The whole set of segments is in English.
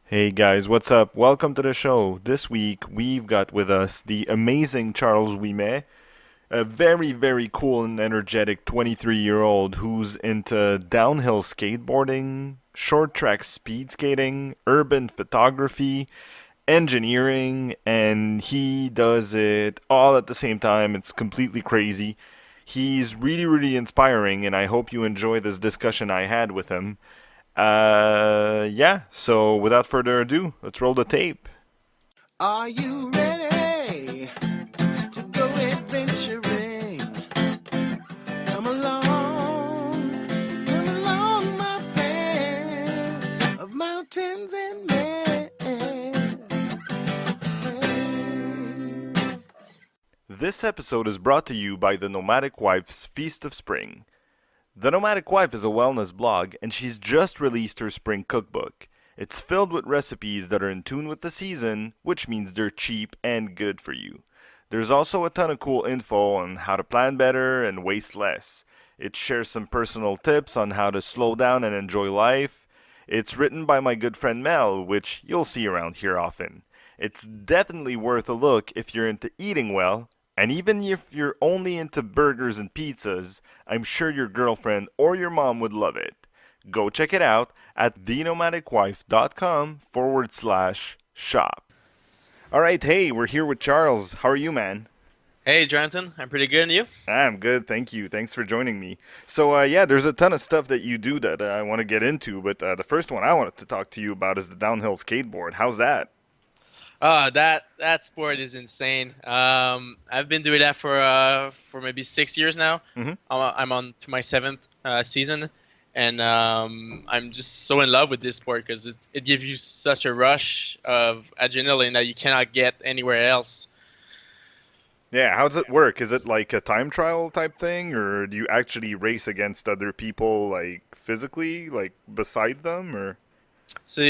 Hey guys, what's up? Welcome to the show. This week we've got with us the amazing Charles Ouimet, a very, very cool and energetic 23-year-old who's into downhill skateboarding, short track speed skating, urban photography, engineering, and he does it all at the same time. It's completely crazy. He's really, really inspiring, and I hope you enjoy this discussion I had with him. Yeah, so without further ado, let's roll the tape. Are you ready to go adventuring? Come along, my friend of mountains and men. This episode is brought to you by the Nomadic Wife's Feast of Spring. The Nomadic Wife is a wellness blog, and she's just released her spring cookbook. It's filled with recipes that are in tune with the season, which means they're cheap and good for you. There's also a ton of cool info on how to plan better and waste less. It shares some personal tips on how to slow down and enjoy life. It's written by my good friend Mel, which you'll see around here often. It's definitely worth a look if you're into eating well, and even if you're only into burgers and pizzas, I'm sure your girlfriend or your mom would love it. Go check it out at thenomadicwife.com/shop. All right, hey, we're here with Charles. How are you, man? Hey, Jonathan. I'm pretty good, and you? I'm good, thank you. Thanks for joining me. So, yeah, there's a ton of stuff that you do that I want to get into, but the first one I wanted to talk to you about is the downhill skateboard. How's that? That sport is insane. I've been doing that for maybe 6 years now. Mm-hmm. I'm on to my seventh season, and I'm just so in love with this sport because it gives you such a rush of adrenaline that you cannot get anywhere else. Yeah, how does it work? Is it like a time trial type thing, or do you actually race against other people, like physically, like beside them, or? So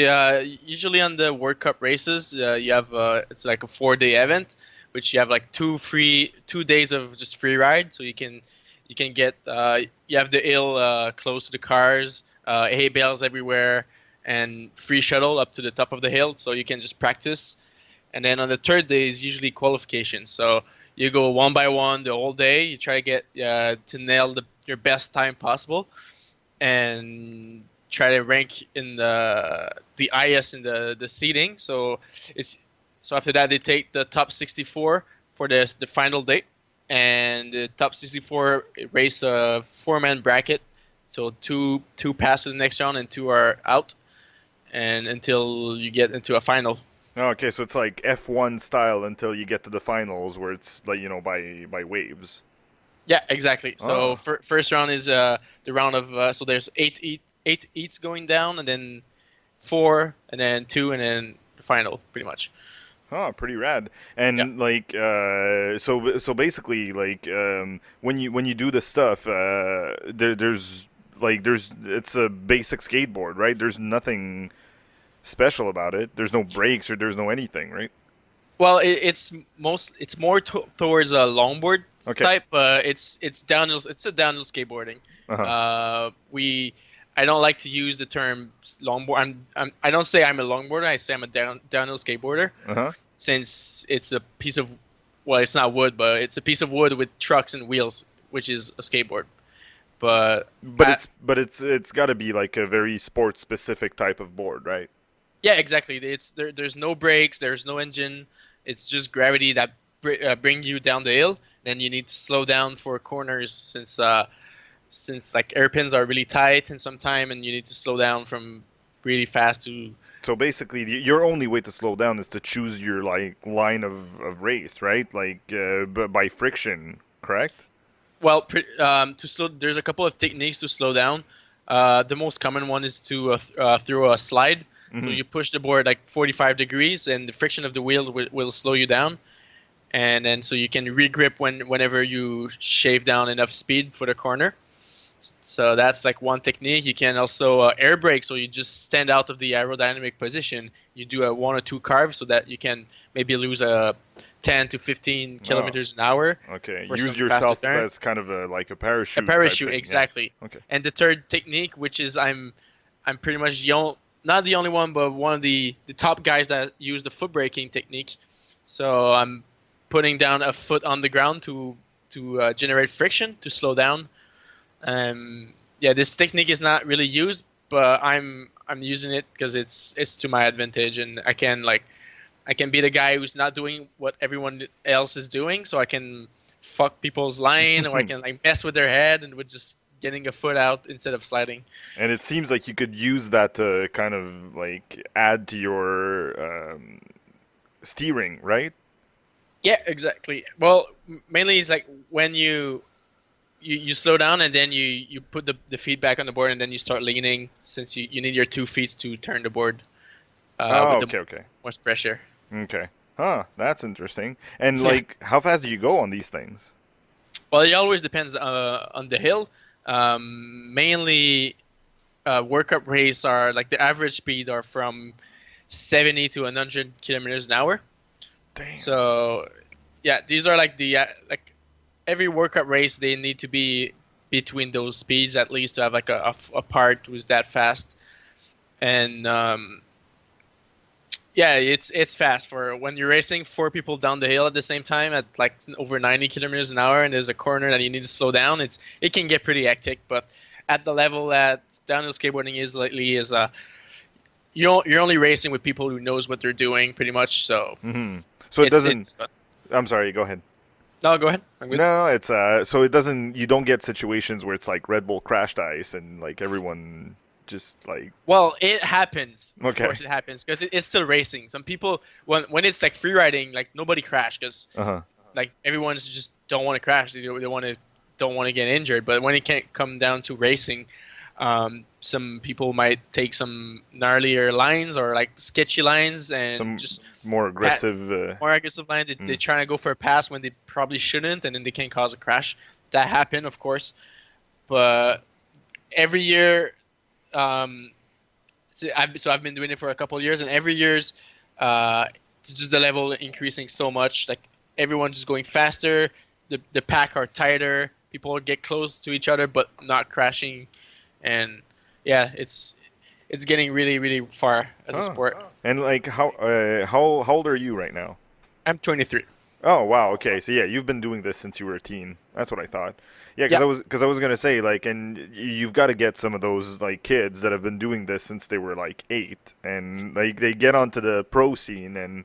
usually on the World Cup races, you have it's like a 4-day event, which you have like 2 days of just free ride. So you can get you have the hill close to the cars, hay bales everywhere, and free shuttle up to the top of the hill. So you can just practice. And then on the third day is usually qualification. So you go one by one the whole day. You try to get to nail your best time possible, and try to rank in the highest in the seating. So after that they take the top 64 for the final day, and the top 64 race a 4-man bracket. So two pass to the next round and two are out, and until you get into a final. Oh, okay, so it's like F1 style until you get to the finals, where it's like by waves. Yeah, exactly. So Oh, first round is the round of so there's eight eats going down, and then four, and then two, and then the final, pretty much. oh, pretty rad. Yeah. And like, so basically, like, when you do this stuff, there's it's a basic skateboard, right? There's nothing special about it. There's no brakes or there's no anything, right? Well, it's more towards a longboard Okay. type. It's downhill. It's a downhill skateboarding. Uh-huh. We I don't like to use the term longboard. I don't say I'm a longboarder. I say I'm a downhill skateboarder, Uh-huh. since it's a piece of, well, it's not wood, but it's a piece of wood with trucks and wheels, which is a skateboard. But But it's got to be like a very sports specific type of board, right? yeah, exactly. There's no brakes. There's no engine. It's just gravity that bring you down the hill. Then you need to slow down for corners, since like airpins are really tight in some time, and you need to slow down from really fast to. So basically, your only way to slow down is to choose your like line of race, right? Like by friction, correct? Well, to slow, there's a couple of techniques to slow down. The most common one is to throw a slide. So Hmm. you push the board like 45 degrees, and the friction of the wheel will slow you down. And then so you can regrip whenever you shave down enough speed for the corner. So that's like one technique. You can also air brake, so you just stand out of the aerodynamic position. You do a one or two carves so that you can maybe lose a 10 to 15 Oh, kilometers an hour okay. for Use some faster yourself turn. as kind of like a A parachute type parachute, thing. Yeah. exactly. Okay. And the third technique, which is I'm pretty much not the only one, but one of the top guys that use the foot braking technique. So I'm putting down a foot on the ground to generate friction to slow down. Yeah, this technique is not really used, but I'm using it because it's to my advantage, and I can be the guy who's not doing what everyone else is doing, so I can fuck people's line, or I can like mess with their head and with just getting a foot out instead of sliding. And it seems like you could use that to kind of like add to your steering, right? Yeah, exactly. Well, mainly it's like when you slow down and then you put the feet back on the board and then you start leaning since you need your 2 feet to turn the board Oh, with the okay. most pressure. Okay. Huh, that's interesting. And Yeah. like, how fast do you go on these things? Well, it always depends on the hill. Mainly, World Cup race are like the average speed are from 70 to 100 kilometers an hour. Damn. So, yeah, these are like the like every World Cup race they need to be between those speeds at least to have like a part who's that fast. And yeah, it's fast for when you're racing 4 people down the hill at the same time at like over 90 kilometers an hour, and there's a corner that you need to slow down. It can get pretty hectic, but at the level that downhill skateboarding is lately is you're only racing with people who knows what they're doing pretty much. So So it it's- doesn't. it's, I'm sorry. Go ahead. no, go ahead. I'm good. No, it's so it doesn't. You don't get situations where it's like Red Bull crashed ice and like everyone just like. Well, it happens. Okay. Of course, it happens because it's still racing. Some people, when it's like free riding, like nobody crash because Uh-huh. like everyone's just don't want to crash. They don't want to get injured. But when it can't come down to racing, some people might take some gnarlier lines or like sketchy lines and Some just more aggressive. more aggressive lines. They're trying to go for a pass when they probably shouldn't, and then they can cause a crash. That happened, of course. But every year, so I've been doing it for a couple of years, and every year's just the level increasing so much. Like everyone's just going faster. The pack are tighter. People get close to each other, but not crashing. And yeah, it's getting really really far as a sport. And like, how old are you right now? I'm 23. Oh wow, okay. So yeah, you've been doing this since you were a teen. That's what I thought. Yeah, Yeah. because I was gonna say like, and you've got to get some of those like kids that have been doing this since they were like 8, and like they get onto the pro scene, and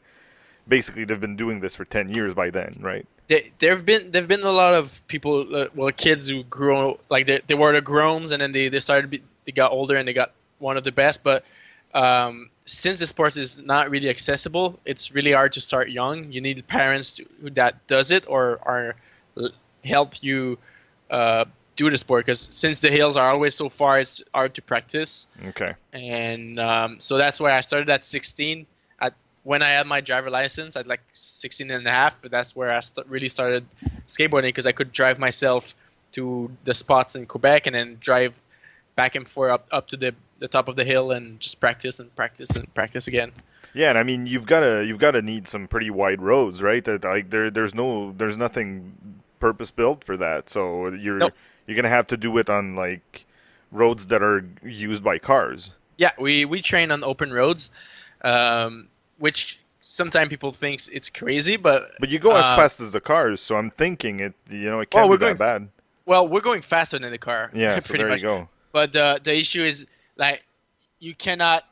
basically they've been doing this for 10 years by then, right? There've been a lot of people, kids who grew like they were the growns, and then they started they got older and they got one of the best. But since the sport is not really accessible, it's really hard to start young. You need parents that does it or are help you do the sport, because since the hills are always so far, it's hard to practice. Okay. And so that's why I started at 16. When I had my driver license at like 16 and a half, that's where I really started skateboarding, because I could drive myself to the spots in Quebec and then drive back and forth up to the top of the hill and just practice and practice and practice again. Yeah, and I mean you've gotta need some pretty wide roads, right? That like there's nothing purpose built for that. So Nope. you're gonna have to do it on like roads that are used by cars. Yeah, we train on open roads, which sometimes people think it's crazy, but you go as fast as the cars, so I'm thinking it Well, can't we're be that bad. well, we're going faster than the car. Yeah, so pretty there much. you go. But the issue is like you cannot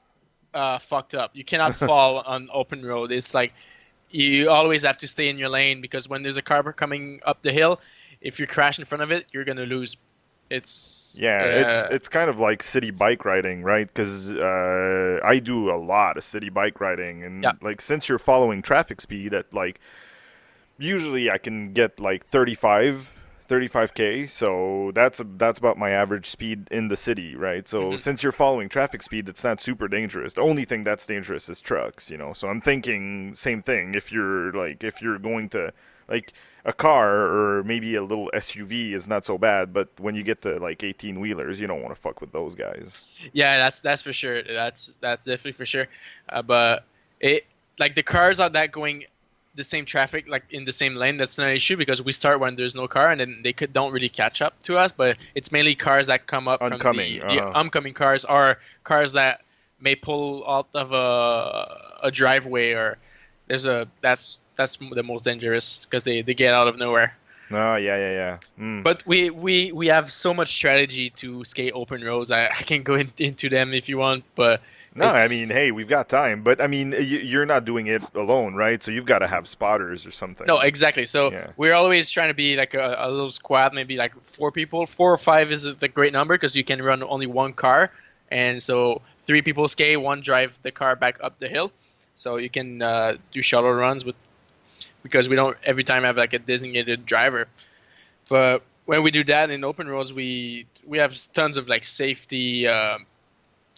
fucked up. You cannot fall on open road. It's like you always have to stay in your lane, because when there's a car coming up the hill, if you crash in front of it, you're gonna lose. It's It's kind of like city bike riding, right? Because I do a lot of city bike riding, and Yeah. like since you're following traffic speed at like usually I can get like 35k, so that's about my average speed in the city, right? So since you're following traffic speed, it's not super dangerous. The only thing that's dangerous is trucks, So I'm thinking same thing. If you're going to like a car or maybe a little SUV is not so bad, but when you get to like 18 wheelers, you don't want to fuck with those guys. Yeah, that's for sure. That's definitely for sure. But it like the cars are that going the same traffic, like in the same lane. That's not an issue, because we start when there's no car, and then they don't really catch up to us. But it's mainly cars that come up Oncoming, from the oncoming cars, or cars that may pull out of a driveway, or that's the most dangerous because they get out of nowhere. Oh, yeah. Mm. But we have so much strategy to skate open roads. I can go into them if you want, but No, I mean, it's hey, we've got time, but I mean, you're not doing it alone, right? So you've got to have spotters or no, something. exactly. So Yeah. we're always trying to be like a little squad, maybe like 4 people. 4 or 5 is the great number because you can run only one car, and so 3 people skate, one drive the car back up the hill. So you can do shuttle runs with because we don't every time have like a designated driver. But when we do that in open roads, we have tons of like safety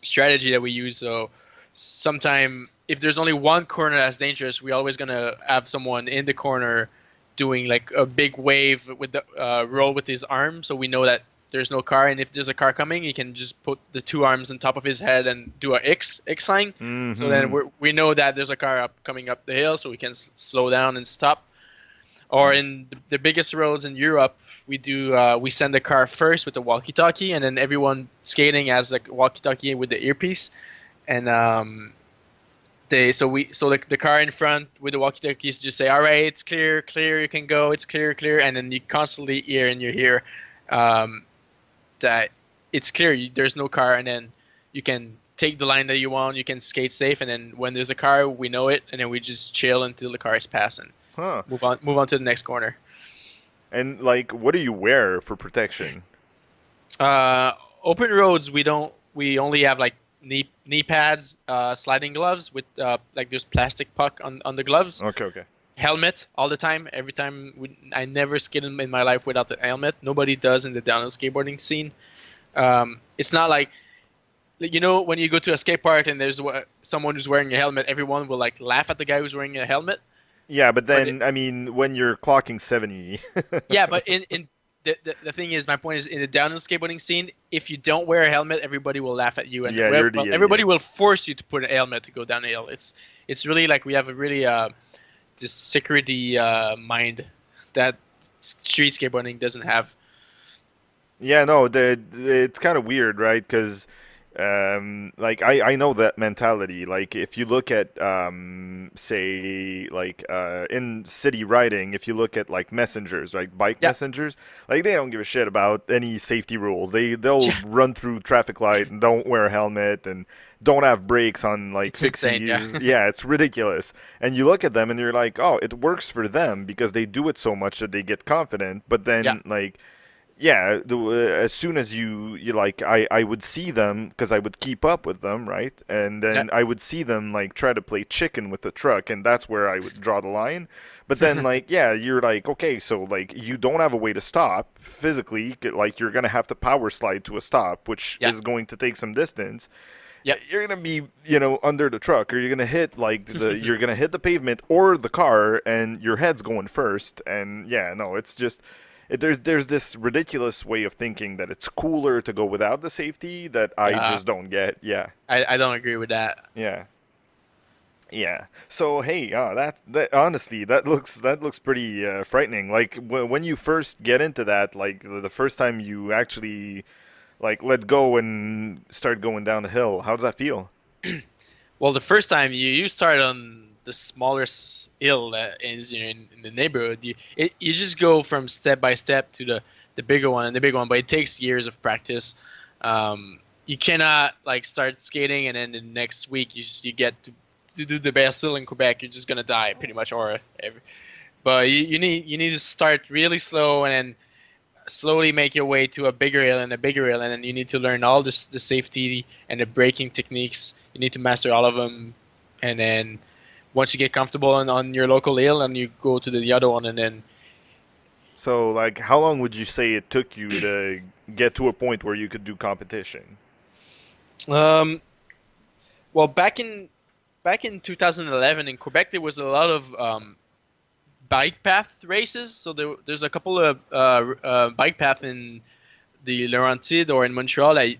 strategy that we use. So sometime if there's only one corner that's dangerous, we're always gonna have someone in the corner doing like a big wave with the roll with his arm, so we know that there's no car. And if there's a car coming, he can just put the 2 arms on top of his head and do a X sign. So then Mm-hmm. we know that there's a car coming up the hill, so we can slow down and stop. Or in the biggest roads in Europe, we send the car first with the walkie-talkie, and then everyone skating has like walkie-talkie with the earpiece, and the car in front with the walkie-talkies just say, all right, it's clear, clear, you can go, it's clear, clear, and then you constantly hear in your ear that it's clear, there's no car, and then you can take the line that you want, you can skate safe, and then when there's a car, we know it, and then we just chill until the car is passing. Huh. Move on to the next corner. And like, what do you wear for protection? Open roads, we only have like knee pads, sliding gloves with like there's plastic puck on the gloves. Okay. Helmet all the time. Every time I never skid in my life without the helmet. Nobody does in the downhill skateboarding scene. It's not like when you go to a skate park and there's someone who's wearing a helmet, everyone will like laugh at the guy who's wearing a helmet. Yeah, but then I mean, when you're clocking 70. Yeah, but in the thing is, my point is, in the downhill skateboarding scene, if you don't wear a helmet, everybody will laugh at you, and Yeah, you're the idiot. everybody will force you to put a helmet to go downhill. It's really like we have a really this security mind that street skateboarding doesn't have. Yeah, no, it's kind of weird, right? Because, like, I know that mentality. Like, if you look at, say, like, in city riding, if you look at, like, messengers, like, bike Yeah. messengers, like, they don't give a shit about any safety rules. They'll Yeah. run through traffic light and don't wear a helmet and don't have brakes on, like, It's insane, fixies. yeah. Yeah, it's ridiculous. And you look at them and you're like, oh, it works for them because they do it so much that they get confident. But then, Yeah. like, yeah, as soon as you like, I would see them because I would keep up with them, right? And Yeah. then I would see them like try to play chicken with the truck, and that's where I would draw the line. But then, like, yeah, you're like, okay, so like you don't have a way to stop physically, like you're gonna have to power slide to a stop, which Yeah. is going to take some distance. Yep. You're gonna be, under the truck, or you're gonna hit like you're gonna hit the pavement or the car, and your head's going first. And yeah, no, it's just. There's this ridiculous way of thinking that it's cooler to go without the safety that I Yeah. just don't get. Yeah, I don't agree with that. yeah, yeah. So hey, that honestly, that looks pretty frightening. Like when you first get into that, like the first time you actually like let go and start going down the hill, how does that feel? Well, the first time you start on the smaller hill that is in the neighborhood, you just go from step by step to the bigger one and the bigger one, but it takes years of practice. You cannot like start skating and then the next week you get to do the best hill in Quebec. You're just gonna die pretty much, but you need to start really slow and then slowly make your way to a bigger hill and a bigger hill, and then you need to learn all the safety and the braking techniques. You need to master all of them, and then once you get comfortable on your local hill, and you go to the other one, and then So like, how long would you say it took you to get to a point where you could do competition? well, back in 2011 in Quebec, there was a lot of bike path races. So there's a couple of bike path in the Laurentides or in Montreal that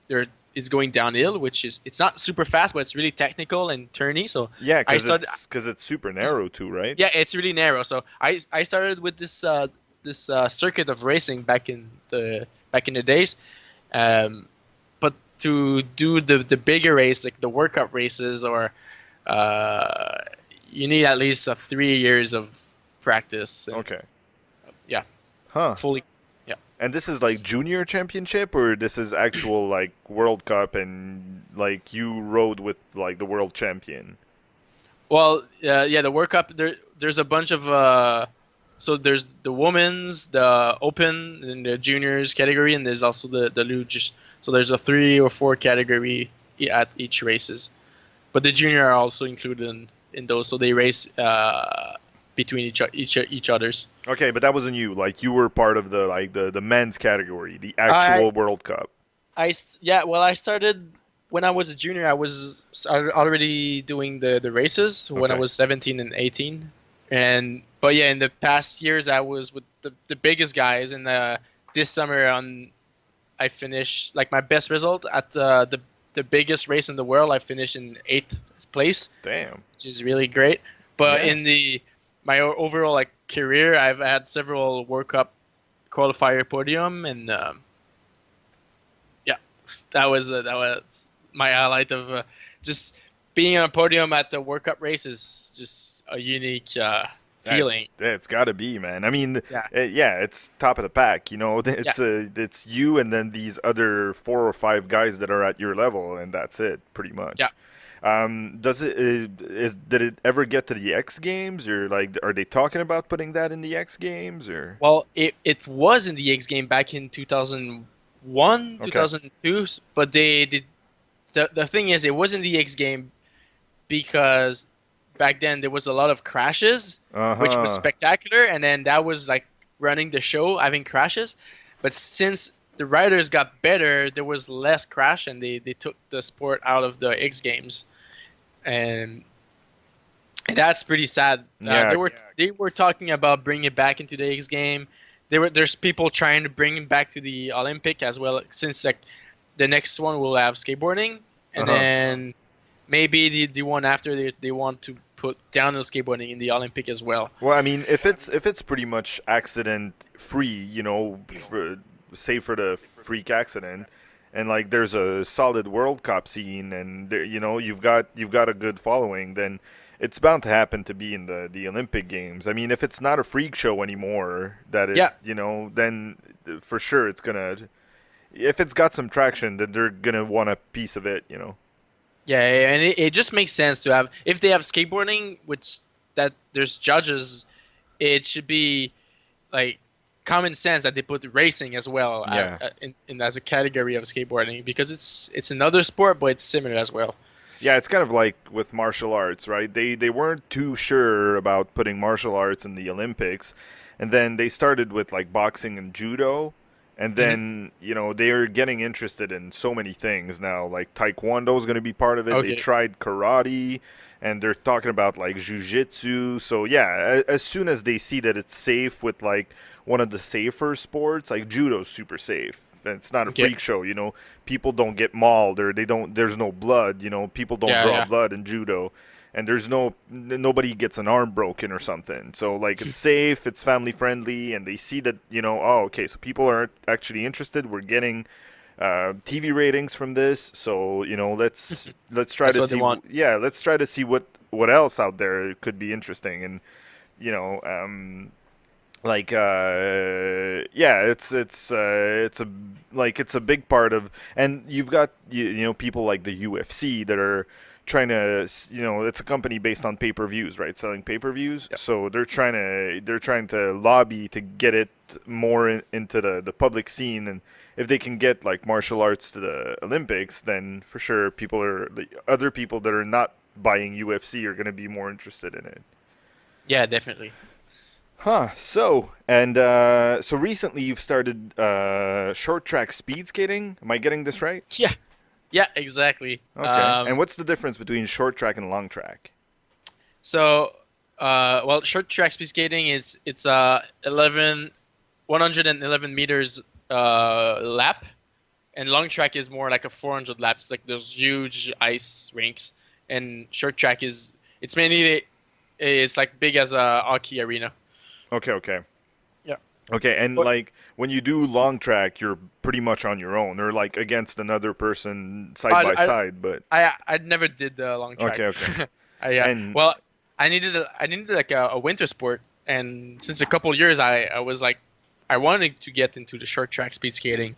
there is going downhill, which it's not super fast, but it's really technical and turny. So Yeah, I because started. it's super narrow too, right? Yeah, it's really narrow. So I started with this circuit of racing back in the days, but to do the bigger race, like the World Cup races, or uh, you need at least 3 years of practice. And, Okay. yeah, Huh. fully. Yeah. And this is like junior championship, or this is actual like World Cup, and like you rode with like the world champion? Well, yeah, the World Cup. There's a bunch of so there's the women's, the open, and the juniors category, and there's also the luge. So there's a 3 or 4 category at each races, but the junior are also included in those. So they race between each others. Okay, but that wasn't you. Like you were part of the like the men's category, the actual World Cup. Yeah, well, I started when I was a junior. I was already doing the races when I Okay. was 17 and 18, but yeah, in the past years I was with the biggest guys. And this summer I finished like my best result at the biggest race in the world. I finished in 8th place, Damn. which is really great. But Yeah. in my overall like career, I've had several World Cup qualifier podium, and yeah, that was my highlight of just being on a podium at the World Cup race is just a unique feeling. It's got to be, man. I mean, Yeah. yeah, it's top of the pack. You know, it's you and then these other 4 or 5 guys that are at your level, and that's it, pretty much. Yeah. Does did it ever get to the X Games, or like are they talking about putting that in the X Games, or? Well, it was in the X game back in 2001, Okay. 2002, but they did. The thing is, it wasn't the X game because back then there was a lot of crashes, which was Uh-huh. spectacular, and then that was like running the show, having crashes. But since the riders got better, there was less crash, and they took the sport out of the X Games, and that's pretty sad. Yeah. They were talking about bringing it back into the X game. There's people trying to bring it back to the Olympic as well, since like the next one will have skateboarding, and Uh-huh. then maybe the one after they want to put downhill skateboarding in the Olympic as well. Well, I mean, if it's pretty much accident free, you know, save for the freak accident, and like there's a solid World Cup scene, and there, you know, you've got a good following, then it's bound to happen to be in the Olympic Games. I mean, if it's not a freak show anymore, that it, Yeah. you know, then for sure it's gonna. If it's got some traction, then they're gonna want a piece of it, you know. Yeah, and it just makes sense to have, if they have skateboarding, which that there's judges, it should be like common sense that they put racing as well Yeah. in as a category of skateboarding, because it's another sport, but it's similar as well. Yeah, it's kind of like with martial arts, right? They weren't too sure about putting martial arts in the Olympics, and then they started with like boxing and judo, and then you know they are getting interested in so many things now. Like taekwondo is going to be part of it. They Okay. tried karate, and they're talking about like jujitsu. So yeah, as soon as they see that it's safe with like one of the safer sports, like judo's super safe. And it's not a Okay. freak show, you know. People don't get mauled, or they don't. There's no blood, you know. People don't Yeah, draw yeah. blood in judo, and there's nobody gets an arm broken or something. So like it's safe, it's family friendly, and they see that, you know. Oh, okay, so people are actually interested. We're getting TV ratings from this, so you know let's try That's to what they see. want. Yeah, let's try to see what else out there could be interesting, and you know. Like yeah, it's a like it's a big part of, and you've got you know people like the UFC that are trying to you know, it's a company based on pay-per-views, right, selling pay-per-views. So they're trying to lobby to get it more into the public scene, and if they can get like martial arts to the Olympics, then for sure the other people that are not buying UFC are going to be more interested in it. Yeah, definitely. Huh. So recently you've started short track speed skating. Am I getting this right? Yeah, yeah, exactly. Okay. And what's the difference between short track and long track? So, well, short track speed skating is it's 111 meters lap, and long track is more like a 400 laps, like those huge ice rinks. And short track it's mainly it's like big as a hockey arena. Okay. Yeah. Okay, and But like when you do long track, you're pretty much on your own, or like against another person side by I side. But I never did the long track. okay, okay, Yeah. and Well, I needed like a winter sport, and since a couple years I was like I wanted to get into the short track speed skating,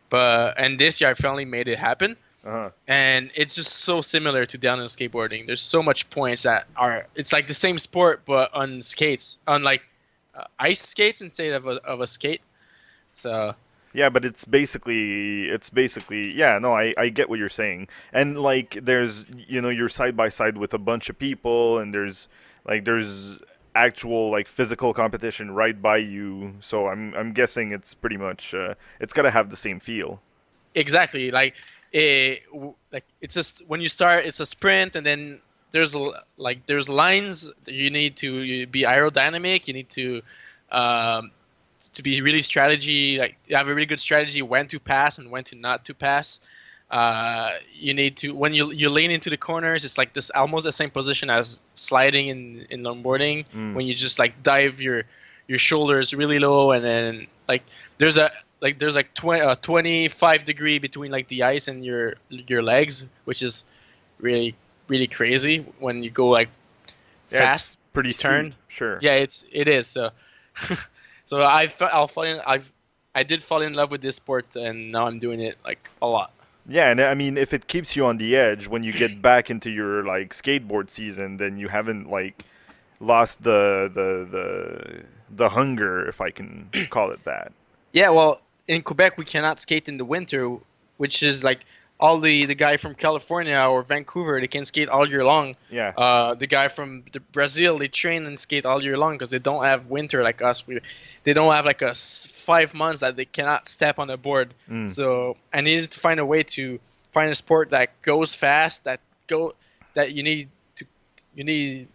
but and this year I finally made it happen. uh-huh. And it's just so similar to downhill skateboarding. There's so much points that are it's like the same sport but on skates, on like ice skates instead of a skate. So Yeah, but it's basically yeah, no, I get what you're saying. And like there's you're side by side with a bunch of people and there's actual like physical competition right by you. So I'm guessing it's pretty much it's got to have the same feel. exactly, like it's just when you start, it's a sprint, and then there's lines that you need to be aerodynamic. You need to be really strategy, like you have a really good strategy when to pass and when to not to pass. You need to when you lean into the corners, it's like this almost the same position as sliding in longboarding, Mm. when you just like dive your shoulders really low, and then there's a there's like 25 degree between like the ice and your legs, which is really really crazy when you go like Yeah, it's fast pretty turn. steep, sure. Yeah, it is. So so I did fall in love with this sport, and now I'm doing it like a lot. Yeah, and I mean, if it keeps you on the edge when you get back into your like skateboard season, then you haven't like lost the hunger, if I can call it that. Yeah, well, in Quebec we cannot skate in the winter, which is like all the guy from California or Vancouver, they can skate all year long. Yeah. The guy from Brazil, they train and skate all year long because they don't have winter like us. They don't have like 5 months that they cannot step on a board. Mm. So I needed to find a way to find a sport that goes fast, that you need you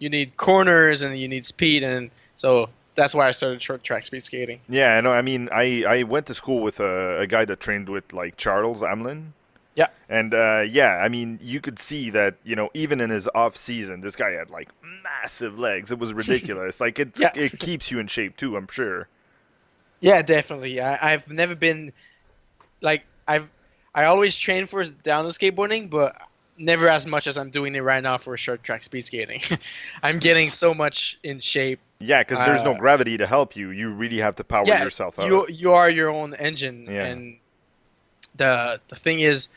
need corners and you need speed, and so that's why I started short track speed skating. Yeah, I know. I mean, I went to school with a guy that trained with like Charles Amlin. Yeah. And yeah, I mean, you could see that, even in his off season, this guy had like massive legs. It was ridiculous. Like Yeah. it keeps you in shape too, I'm sure. Yeah, definitely. I've never been like I always train for downhill skateboarding, but never as much as I'm doing it right now for short track speed skating. I'm getting so much in shape. Yeah, because there's no Uh, gravity to help you. You really have to power yeah, yourself out. you are your own engine, Yeah. and the thing is,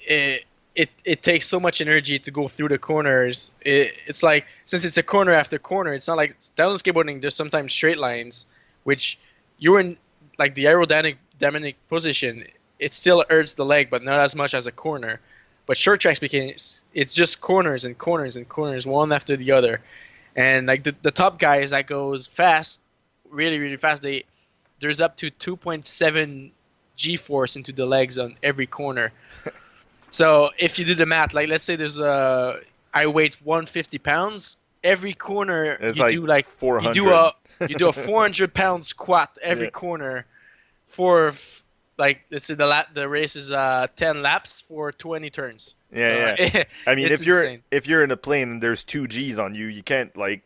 it takes so much energy to go through the corners. It's like, since it's a corner after corner, it's not like downhill skateboarding. There's sometimes straight lines, which you're in like the aerodynamic position. It still hurts the leg, but not as much as a corner. But short tracks became it's just corners and corners and corners, one after the other. And like the top guys that goes fast, really really fast, there's up to 2.7 g-force into the legs on every corner. So if you do the math, like let's say I weigh 150 pounds, every corner It's you like do like 400. you do a 400-pound squat every Yeah. corner for like let's say the race is 10 laps for 20 turns. Yeah, So, yeah. I mean, it's if you're insane. if you're in a plane and there's 2 Gs on you, you can't like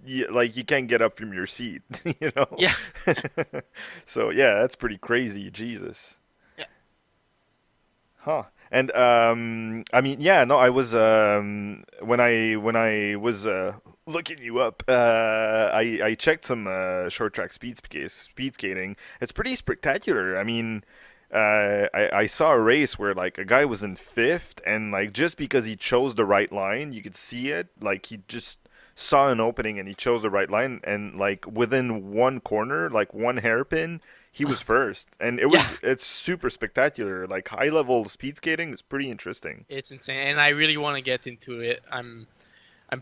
you can't get up from your seat, you know? Yeah. So yeah, that's pretty crazy. Jesus. Yeah. Huh. And I mean, yeah, no, I was when I was looking you up, I checked some short track speed skating. It's pretty spectacular. I mean, I saw a race where like a guy was in fifth, and like just because he chose the right line, you could see it. Like he just saw an opening and he chose the right line, and like within one corner, like one hairpin, he was first, and Yeah. it's super spectacular. Like high level speed skating is pretty interesting. It's insane, and I really want to get into it. I'm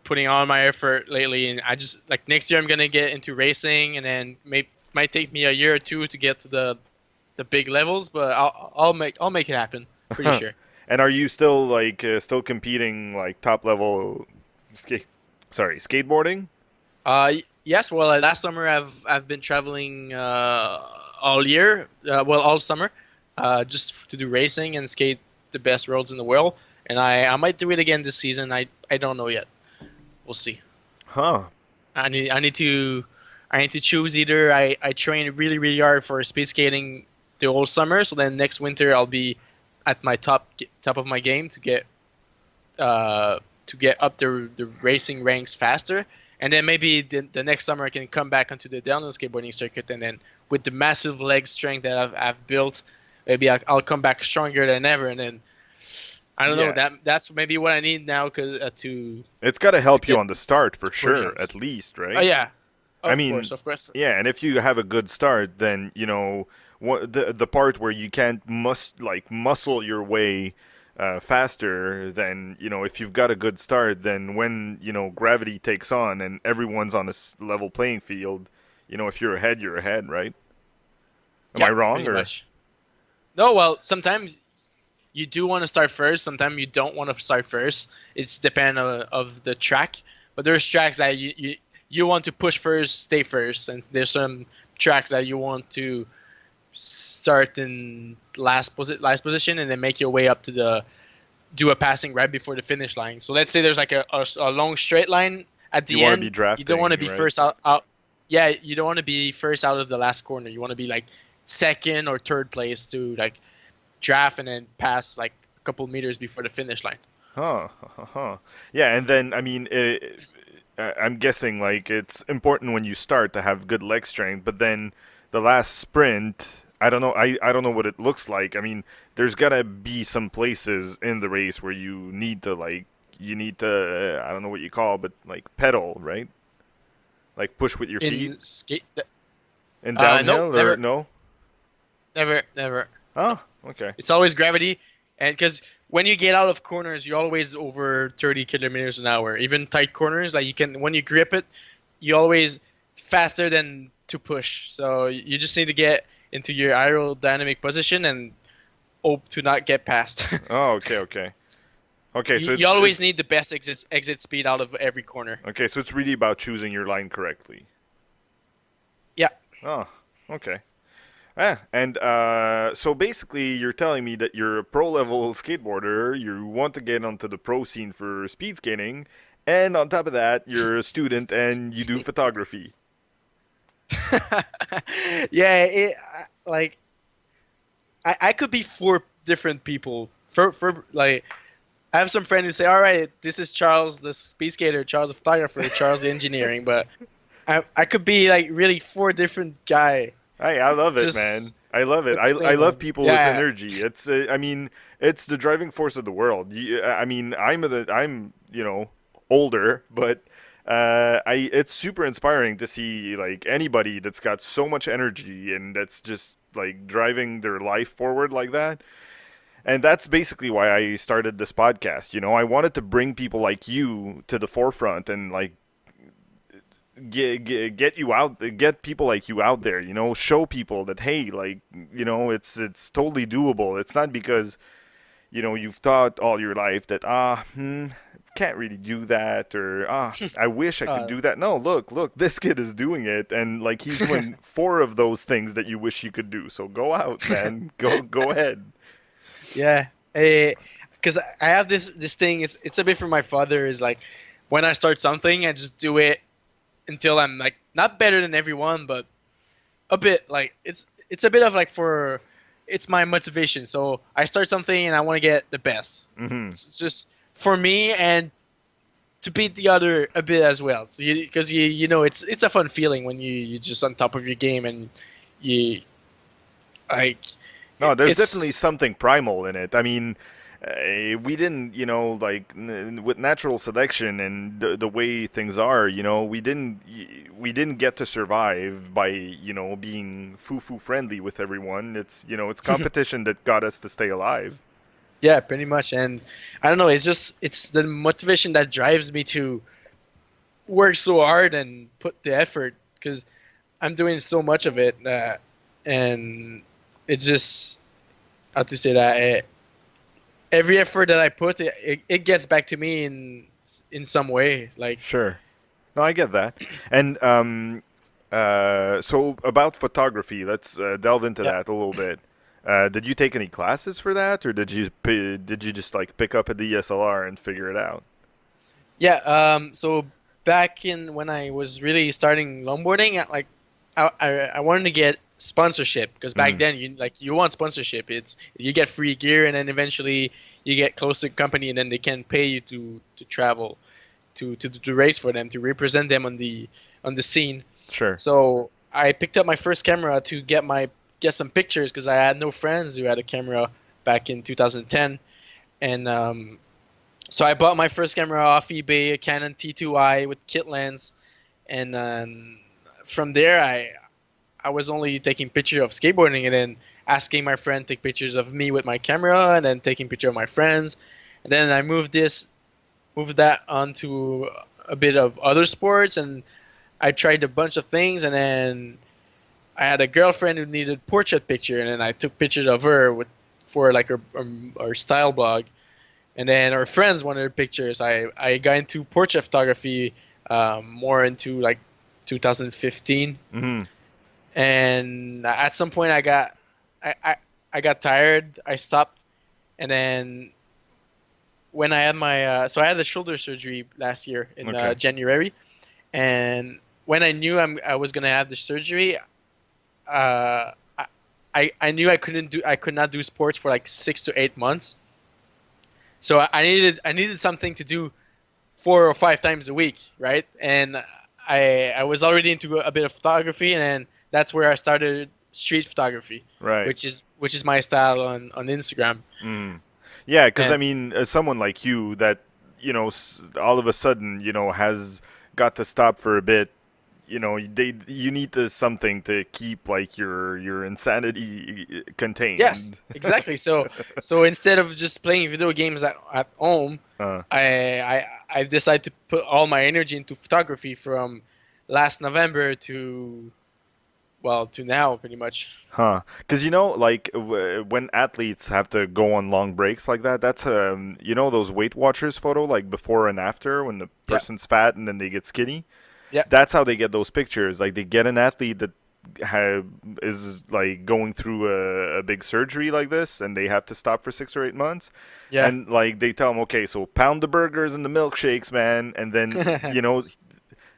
putting all my effort lately, and I just like next year I'm gonna get into racing, and then might take me a year or two to get to the big levels, but I'll make it happen. Pretty sure. And are you still like still competing like top level skateboarding? Yes. Well, last summer I've been traveling all year. Well, all summer, just to do racing and skate the best roads in the world. And I might do it again this season. I don't know yet. We'll see. Huh. I need to I need to choose either I train really really hard for speed skating the whole summer, so then next winter I'll be at my top of my game to get up the racing ranks faster, and then maybe the next summer I can come back onto the downhill skateboarding circuit, and then with the massive leg strength that I've built, maybe I'll come back stronger than ever, and then I don't know, Yeah. that's maybe what I need now to It's got to help you get on the start for sure, games. at least, Oh right? yeah, I of mean, course, of course. yeah, and if you have a good start, then the part where you can't muscle your way faster, then if you've got a good start, then when gravity takes on and everyone's on a level playing field, if you're ahead, you're ahead, right? Am Yeah, I wrong pretty or? much. No, well, sometimes you do want to start first. Sometimes you don't want to start first. It's depend of the track. But there's tracks that you want to push first, stay first, and there's some tracks that you want to start in last position and then make your way up to the do a passing right before the finish line. So let's say there's like a long straight line at You the want to end. be You don't want to drafting, be right? first out. Yeah, you don't want to be first out of the last corner. You want to be like second or third place to like draft and then pass like a couple meters before the finish line. Huh, huh, huh. Yeah, and then I mean, I'm guessing like it's important when you start to have good leg strength, but then the last sprint, I don't know, I don't know what it looks like. I mean, there's gotta be some places in the race where you need to I don't know what you call, but like pedal, right? Like push with your feet In skate, and no, downhill or never, no? never. Oh, okay. It's always gravity, and because when you get out of corners, you're always over 30 kilometers an hour. Even tight corners, like you can when you grip it, you always faster than to push. So you just need to get into your aerodynamic position and hope to not get past. Oh, okay, okay. Okay, so You always need the best exit speed out of every corner. okay, so it's really about choosing your line correctly. Yeah. Oh, okay. And so basically, you're telling me that you're a pro level skateboarder, you want to get onto the pro scene for speed skating, and on top of that, you're a student and you do photography. Yeah, like I could be four different people. For like I have some friends who say, "All right, this is Charles, the speed skater, Charles, the photographer, Charles, the engineering," but I could be like really four different guy. Hey, I love it, man. Just I love it. at the I same love time. people with Yeah, energy. It's I mean, it's the driving force of the world. I mean, I'm older, but it's super inspiring to see like anybody that's got so much energy and that's just like driving their life forward like that. And that's basically why I started this podcast. I wanted to bring people like you to the forefront and like get you out, get people like you out there. Show people that hey, like it's totally doable. It's not because you've thought all your life that can't really do that or I wish I could uh, do that. No, look, this kid is doing it, and like he's doing four of those things that you wish you could do. So go out, man. Go ahead. yeah. Because I have this thing. It's a bit from my father. Is like when I start something, I just do it until I'm like not better than everyone, but a bit like it's a bit of like for it's my motivation. So I start something and I want to get the best. Hmm. It's just for me and to beat the other a bit as well. So because you know it's a fun feeling when you just on top of your game and you like No, there's it's definitely something primal in it. I mean, we didn't, like with natural selection and the way things are, we didn't get to survive by, being foo-foo friendly with everyone. It's competition that got us to stay alive. yeah, pretty much. And I don't know, it's the motivation that drives me to work so hard and put the effort because I'm doing so much of it and it just how to say that every effort that I put it gets back to me in some way like Sure. No, I get that. And so about photography, let's delve into yeah that a little bit. Did you take any classes for that, or did you just like pick up a DSLR and figure it out? yeah so back in when I was really starting longboarding, I wanted to get sponsorship because back Mm. then you want sponsorship. It's you get free gear and then eventually you get close to the company and then they can pay you to travel to race for them to represent them on the scene. Sure. So I picked up my first camera to get some pictures because I had no friends who had a camera back in 2010, and so I bought my first camera off eBay, a Canon T2i with kit lens, and from there I was only taking pictures of skateboarding and then asking my friend to take pictures of me with my camera and then taking picture of my friends, and then I moved that onto a bit of other sports and I tried a bunch of things and then I had a girlfriend who needed portrait picture and then I took pictures of her for like her style blog and then her friends wanted pictures. I got into portrait photography more into like 2015 Hmm. and at some point I, I, I got tired. I stopped and then when I had my so I had the shoulder surgery last year in Okay. January and when I knew I was gonna have the surgery, uh, I knew I could not do sports for like 6 to 8 months. So I needed something to do 4 or 5 times a week, right? And I was already into a bit of photography, and then that's where I started street photography, Right. which is my style on Instagram. Mm. Yeah, because I And mean, someone like you that all of a sudden has got to stop for a bit. You need something to keep like your insanity yes, contained. exactly. So instead of just playing video games at home, Uh, I decided to put all my energy into photography from last November to well to now pretty much. huh? Because like when athletes have to go on long breaks like that, that's those Weight Watchers photo like before and after when the Yeah, person's fat and then they get skinny. yeah, That's how they get those pictures. Like they get an athlete that is like going through a big surgery like this, and they have to stop for 6 or 8 months, yeah. and like they tell them, okay, so pound the burgers and the milkshakes, man, and then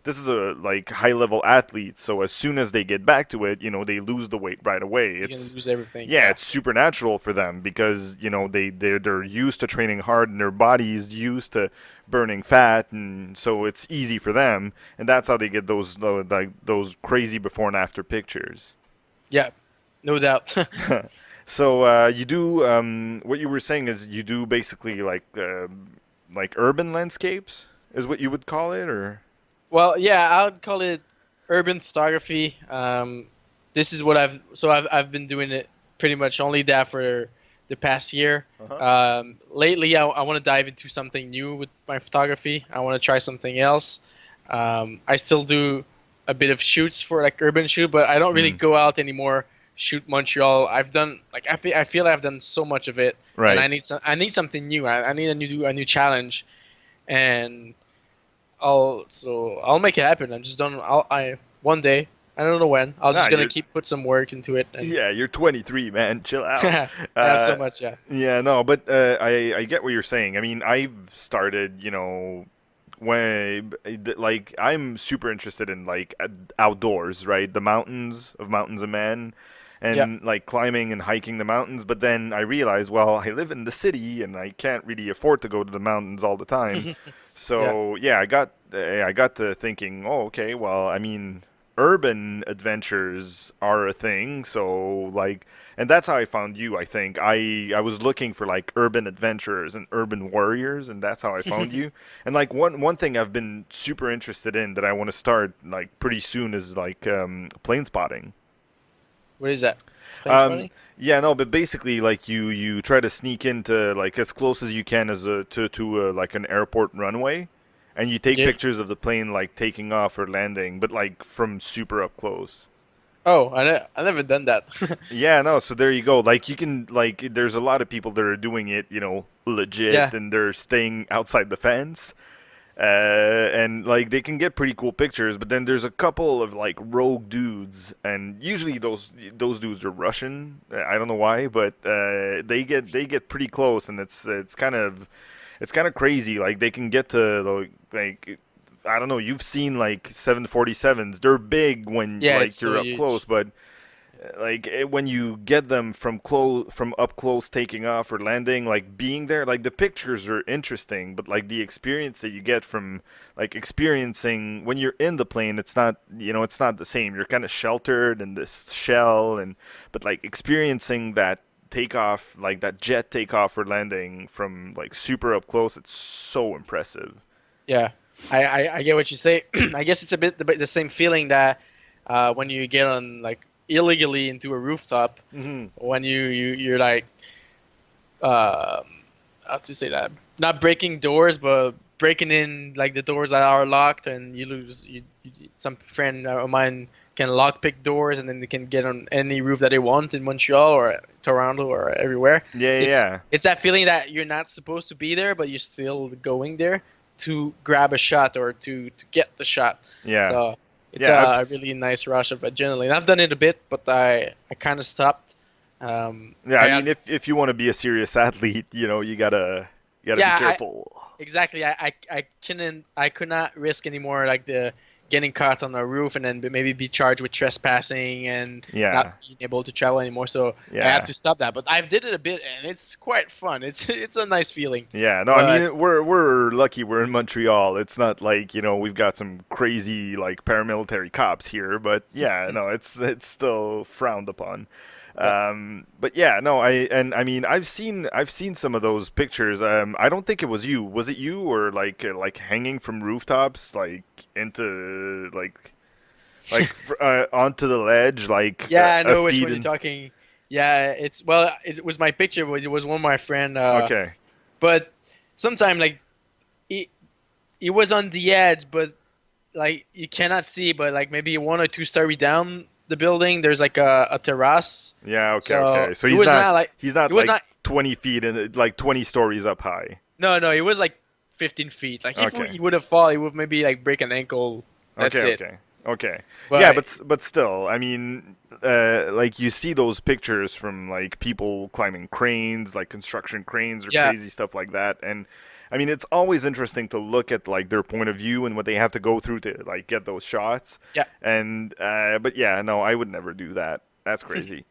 this is a like high level athlete, so as soon as they get back to it, they lose the weight right away. You can It's lose everything. Yeah, Yeah, it's supernatural for them because they're used to training hard and their body's used to burning fat, and so it's easy for them, and that's how they get those crazy before and after pictures. yeah, no doubt. So you do what you were saying is you do basically like urban landscapes is what you would call it, or Well, yeah, I would call it urban photography. This is what I've been doing it pretty much only that for the past year. Uh-huh. Lately, I want to dive into something new with my photography. I want to try something else. I still do a bit of shoots for like urban shoot, but I don't really Mm. go out anymore. Shoot Montreal. I've done like I feel I've done so much of it, and Right. I need something new. I need a new challenge, and I'll make it happen. I'm just don't I one day I don't know when I'll Nah, just gonna you're keep put some work into it and yeah, you're 23, man. Chill out. I have so Uh, much yeah yeah, no, but I get what you're saying. I mean, I've started, when like I'm super interested in like outdoors, right? The mountains of man, yeah and like climbing and hiking the mountains. But then I realized, well, I live in the city and I can't really afford to go to the mountains all the time. yeah So yeah, I got to thinking, oh, okay, well, I mean, urban adventures are a thing. So like, and that's how I found you. I think I was looking for like urban adventurers and urban warriors, and that's how I found you. And like one thing I've been super interested in that I want to start like pretty soon is like plane spotting. what is that plane Um, spotting? yeah, no, but basically, like you try to sneak into like as close as you can as to like an airport runway, and you take Yeah. pictures of the plane like taking off or landing, but like from super up close. Oh, I never done that. Yeah, no, so there you go. Like you can like there's a lot of people that are doing it, legit, Yeah, and they're staying outside the fence. And like they can get pretty cool pictures, but then there's a couple of like rogue dudes, and usually those dudes are Russian. I don't know why, but they get pretty close, and it's kind of crazy. Like they can get to like I don't know, you've seen like 747s. They're big when Yeah, like it's you're so up huge. close, but like when you get them from up close taking off or landing, like being there, like the pictures are interesting, but like the experience that you get from like experiencing when you're in the plane, it's not, it's not the same. You're kind of sheltered in this shell, and but like experiencing that takeoff, like that jet takeoff or landing from like super up close, it's so impressive. Yeah, I get what you say. I guess it's a bit the same feeling that when you get on like illegally into a rooftop, Hmm. when you're like um how to say that, not breaking doors but breaking in like the doors that are locked, and you lose some friend of mine can lockpick doors, and then they can get on any roof that they want in Montreal or Toronto or everywhere. Yeah, yeah, it's yeah. it's that feeling that you're not supposed to be there but you're still going there to grab a shot or to get the shot. Yeah. So it's Yeah, a really nice rush of adrenaline. I've done it a bit, but I kind of stopped. yeah. I I had mean, if you want to be a serious athlete, you gotta be yeah, careful. exactly. I could not risk anymore like the getting caught on a roof and then maybe be charged with trespassing and Yeah, not being able to travel anymore. So I yeah, had to stop that. But I've did it a bit and it's quite fun. It's a nice feeling. yeah. No, I But mean, we're lucky we're in Montreal. It's not like we've got some crazy like paramilitary cops here, but yeah, no, it's still frowned upon. yeah. But yeah, no, I mean, I've seen some of those pictures. I don't think it was you. Was it you or like hanging from rooftops, like into onto the ledge, like Yeah, I a know which feet one you're in? talking. Yeah, it was my picture, but it was one of my friend. Okay, But sometime like it, it was on the edge, but like you cannot see, but like maybe 1 or 2 story down the building, there's like a terrace. yeah, okay, So okay. So it he's was not not like he's not it was like not. 20 feet and like 20 stories up high. No, it was like 15 feet. Like if Okay. he would have fallen, he would maybe like break an ankle. That's Okay, it. okay, okay. Yeah, But but still, I mean, like you see those pictures from like people climbing cranes, like construction cranes or yeah, crazy stuff like that, and I mean, it's always interesting to look at like their point of view and what they have to go through to like get those shots. yeah, And but yeah, no, I would never do that. That's crazy.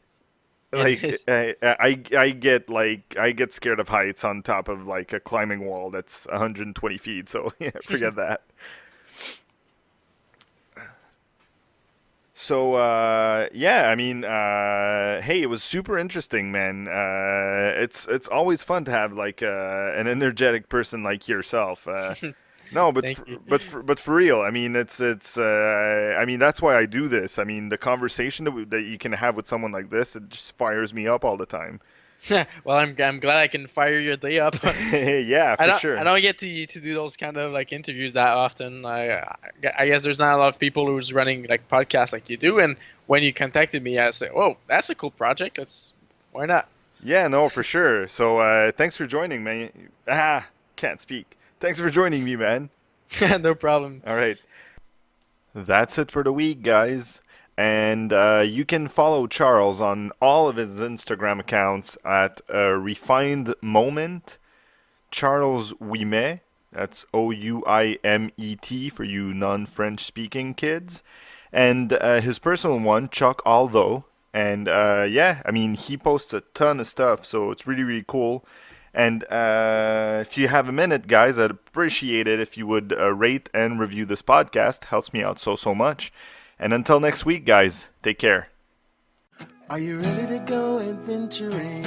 it Like is. I get scared of heights on top of like a climbing wall that's 120 feet. So yeah, forget that. So yeah, I mean, hey, it was super interesting, man. It's always fun to have like an energetic person like yourself. No, Thank you. but for real, I mean, it's I mean that's why I do this. I mean, the conversation that you can have with someone like this, it just fires me up all the time. Well, I'm glad I can fire your day up. Yeah, for sure. I don't get to do those kind of like interviews that often. I guess there's not a lot of people who's running like podcasts like you do. And when you contacted me, I said, "Oh, that's a cool project. Why not?" Yeah, no, for sure. So thanks for joining me. Can't speak. Thanks for joining me, man. No problem. All right. That's it for the week, guys. And you can follow Charles on all of his Instagram accounts at Refined Moment. Charles Ouimet. That's Ouimet for you non-French speaking kids. And his personal one, Chuck Aldo. And yeah, I mean, he posts a ton of stuff, so it's really, really cool. And if you have a minute, guys, I'd appreciate it if you would rate and review this podcast. Helps me out so, so much. And until next week, guys, take care. Are you ready to go adventuring?